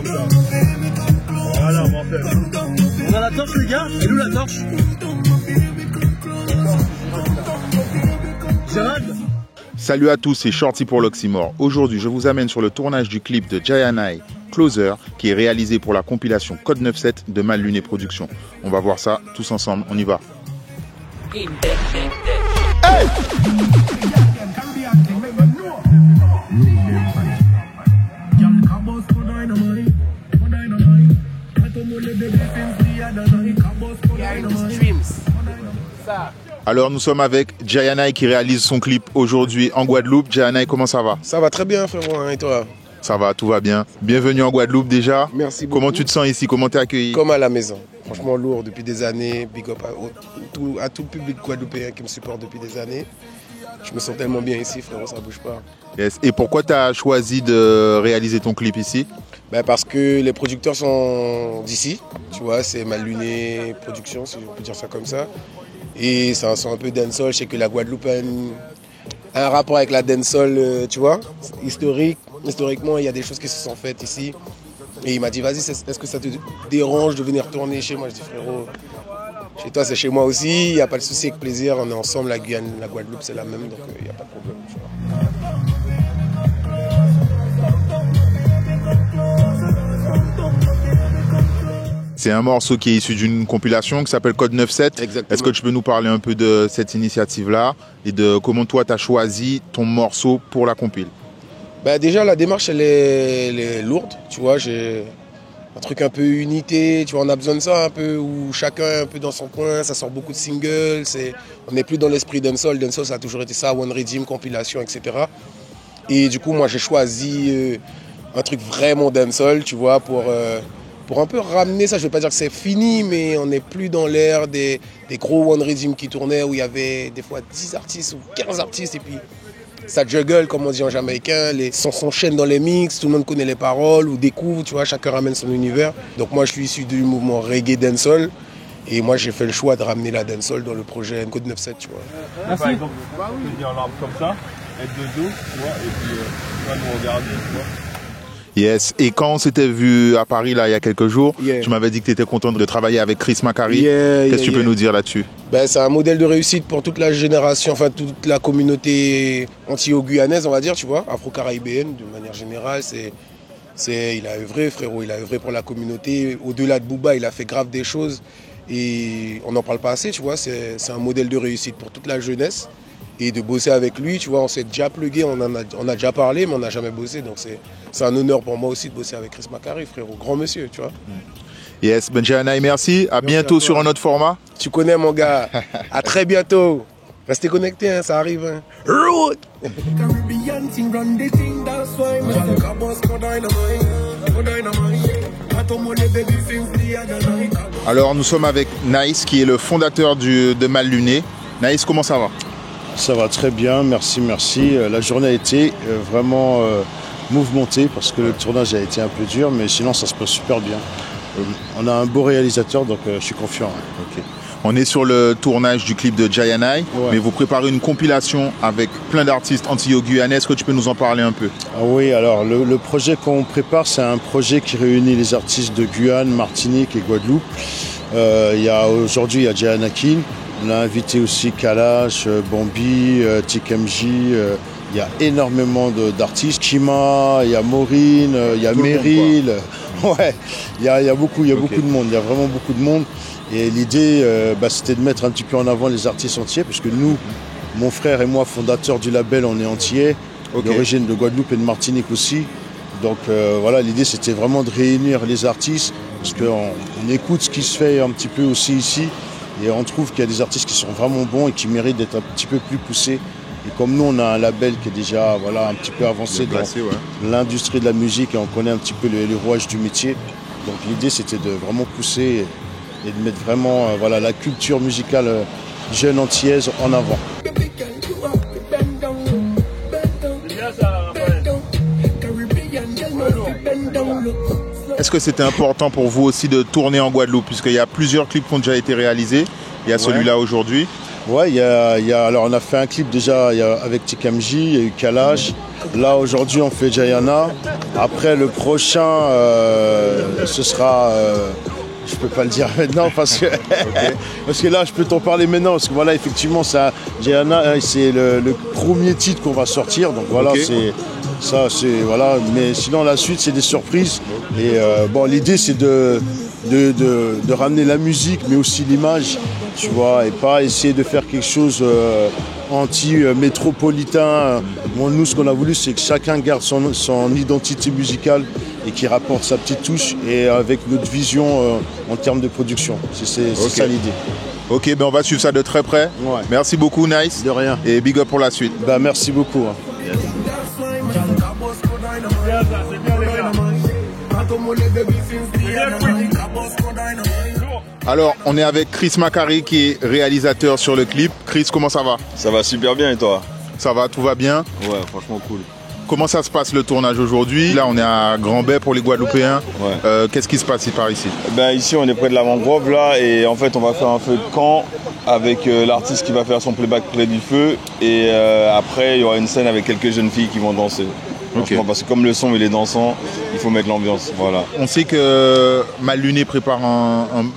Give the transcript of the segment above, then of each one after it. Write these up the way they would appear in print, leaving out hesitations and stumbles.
comme ça. Voilà, mortel. On a la torche, les gars? Et nous, la torche? Gérald? Salut à tous, c'est Shorty pour l'Oxymore. Aujourd'hui, je vous amène sur le tournage du clip de Jayanai, Closer, qui est réalisé pour la compilation Code 97 de Mal Luné Productions. On va voir ça tous ensemble, on y va. Hey! Alors nous sommes avec Jayanai qui réalise son clip aujourd'hui en Guadeloupe. Jayanai, comment ça va? Ça va très bien frérot, et toi? Ça va, tout va bien. Bienvenue en Guadeloupe déjà. Merci beaucoup. Comment tu te sens ici? Comment t'es accueilli? Comme à la maison. Franchement lourd depuis des années. Big up à tout le public guadeloupéen qui me supporte depuis des années. Je me sens tellement bien ici frérot, ça bouge pas. Yes. Et pourquoi tu as choisi de réaliser ton clip ici? Parce que les producteurs sont d'ici. Tu vois, c'est Mal Luné Productions, si on peut dire ça comme ça. Et c'est un son un peu dancehall. Je sais que la Guadeloupe a un rapport avec la dancehall, tu vois, historiquement, il y a des choses qui se sont faites ici. Et il m'a dit, vas-y, est-ce que ça te dérange de venir tourner chez moi? Je dis, frérot, chez toi, c'est chez moi aussi. Il n'y a pas de souci, avec plaisir. On est ensemble, la Guyane, la Guadeloupe, c'est la même, donc il n'y a pas de problème. Tu vois. C'est un morceau qui est issu d'une compilation qui s'appelle Code 97. Exactement. Est-ce que tu peux nous parler un peu de cette initiative-là et de comment toi tu as choisi ton morceau pour la compile? Déjà, la démarche, elle est lourde. Tu vois, j'ai un truc un peu unité. Tu vois, on a besoin de ça un peu où chacun un peu dans son coin. Ça sort beaucoup de singles. On n'est plus dans l'esprit dancehall. Dancehall, ça a toujours été ça, One Redeem, compilation, etc. Et du coup, moi, j'ai choisi un truc vraiment dancehall, tu vois, pour un peu ramener ça. Je ne veux pas dire que c'est fini, mais on n'est plus dans l'ère des gros One Redeem qui tournaient où il y avait des fois 10 artistes ou 15 artistes et puis ça juggle, comme on dit en jamaïcain, les sons s'enchaînent dans les mix, tout le monde connaît les paroles ou découvre, tu vois, chacun ramène son univers. Donc moi je suis issu du mouvement reggae dancehall et moi j'ai fait le choix de ramener la dancehall dans le projet Code 97, tu vois. Par exemple, tu peux dire l'arbre comme ça, être de dos, tu vois, et puis tu vas nous regarder, tu vois. Yes. Et quand on s'était vu à Paris là il y a quelques jours, tu m'avais dit que tu étais content de travailler avec Chris Macari. Qu'est-ce que tu peux nous dire là-dessus? C'est un modèle de réussite pour toute la génération, enfin toute la communauté antillo-guyanaise, on va dire, tu vois, afro-caribéenne de manière générale. Il a œuvré, frérot, il a œuvré pour la communauté. Au-delà de Booba, il a fait grave des choses et on n'en parle pas assez, tu vois. C'est un modèle de réussite pour toute la jeunesse. Et de bosser avec lui, tu vois, on s'est déjà plugué, on a déjà parlé, mais on n'a jamais bossé. Donc c'est un honneur pour moi aussi de bosser avec Chris Macari, frérot, grand monsieur, tu vois. Yes, Jayanai, merci. À bientôt sur un autre format. Tu connais mon gars. À très bientôt. Restez connectés, hein, ça arrive. Hein. Alors nous sommes avec Nice qui est le fondateur de Mal Luné. Nice, comment ça va? Ça va très bien, merci. La journée a été vraiment mouvementée parce que le tournage a été un peu dur, mais sinon ça se passe super bien. On a un beau réalisateur, donc je suis confiant. Hein. Okay. On est sur le tournage du clip de Jayanai, mais vous préparez une compilation avec plein d'artistes antillo-guyanais. Est-ce que tu peux nous en parler un peu? Oui, alors le projet qu'on prépare, c'est un projet qui réunit les artistes de Guyane, Martinique et Guadeloupe. Aujourd'hui, il y a Jayanai. On a invité aussi Kalash, Bambi, TikMJ. Il y a énormément d'artistes. Kima, il y a Maureen, il y a Meryl. Ouais, il y a beaucoup de monde. Il y a vraiment beaucoup de monde. Et l'idée, c'était de mettre un petit peu en avant les artistes entiers, parce que nous, mon frère et moi, fondateurs du label, on est entiers, d'origine de Guadeloupe et de Martinique aussi. Donc l'idée, c'était vraiment de réunir les artistes, parce qu'on écoute ce qui se fait un petit peu aussi ici. Et on trouve qu'il y a des artistes qui sont vraiment bons et qui méritent d'être un petit peu plus poussés. Et comme nous, on a un label qui est déjà un petit peu avancé dans l'industrie de la musique et on connaît un petit peu les rouages du métier. Donc l'idée, c'était de vraiment pousser et de mettre vraiment la culture musicale jeune antillaise en avant. Est-ce que c'était important pour vous aussi de tourner en Guadeloupe, puisqu'il y a plusieurs clips qui ont déjà été réalisés? Il y a celui-là aujourd'hui. Ouais, alors on a fait un clip déjà avec TKMJ, il y a eu Kalash. Là aujourd'hui on fait Jayana. Après le prochain, ce sera... je peux pas le dire maintenant parce que, parce que là je peux t'en parler maintenant. Parce que voilà, effectivement, Jayana, c'est le premier titre qu'on va sortir. Donc voilà, voilà. Mais sinon la suite c'est des surprises. Et bon, l'idée c'est de ramener la musique mais aussi l'image, tu vois, et pas essayer de faire quelque chose anti-métropolitain. Bon, nous ce qu'on a voulu c'est que chacun garde son identité musicale et qui rapporte sa petite touche et avec notre vision en termes de production. C'est ça l'idée. Ok, ben on va suivre ça de très près. Ouais. Merci beaucoup, Nice. De rien. Et big up pour la suite. Bah, merci beaucoup. Alors, on est avec Chris Macari qui est réalisateur sur le clip. Chris, comment ça va? Ça va super bien et toi? Ça va, tout va bien? Ouais, franchement cool. Comment ça se passe le tournage aujourd'hui? Là, on est à Grand-Bay pour les Guadeloupéens. Ouais. Qu'est-ce qui se passe par ici? Ben, ici, on est près de la mangrove là et en fait, on va faire un feu de camp avec l'artiste qui va faire son playback près du feu et après, il y aura une scène avec quelques jeunes filles qui vont danser. Franchement, parce que comme le son il est dansant, il faut mettre l'ambiance. Voilà. On sait que Mal Luné prépare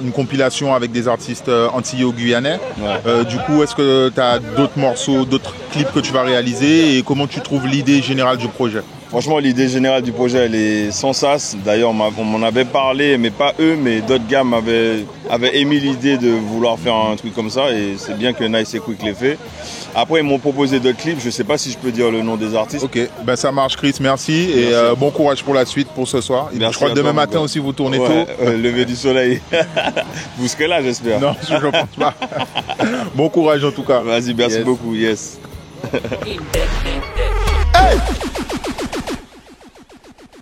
une compilation avec des artistes antillo-guyanais. Ouais. Du coup, est-ce que tu as d'autres morceaux, d'autres clips que tu vas réaliser et comment tu trouves l'idée générale du projet? Franchement, l'idée générale du projet, elle est sans sas. D'ailleurs, on m'en avait parlé, mais pas eux, mais d'autres gars avaient émis l'idée de vouloir faire un truc comme ça. Et c'est bien que Nice et Quick l'ait fait. Après, ils m'ont proposé d'autres clips. Je ne sais pas si je peux dire le nom des artistes. Ok, ben ça marche, Chris, merci. Et bon courage pour la suite pour ce soir. Merci, je crois que demain matin aussi, vous tournez tôt. Lever du soleil. Vous serez là, j'espère. Non, je ne pense pas. Bon courage en tout cas. Vas-y, merci beaucoup. Yes. Hey!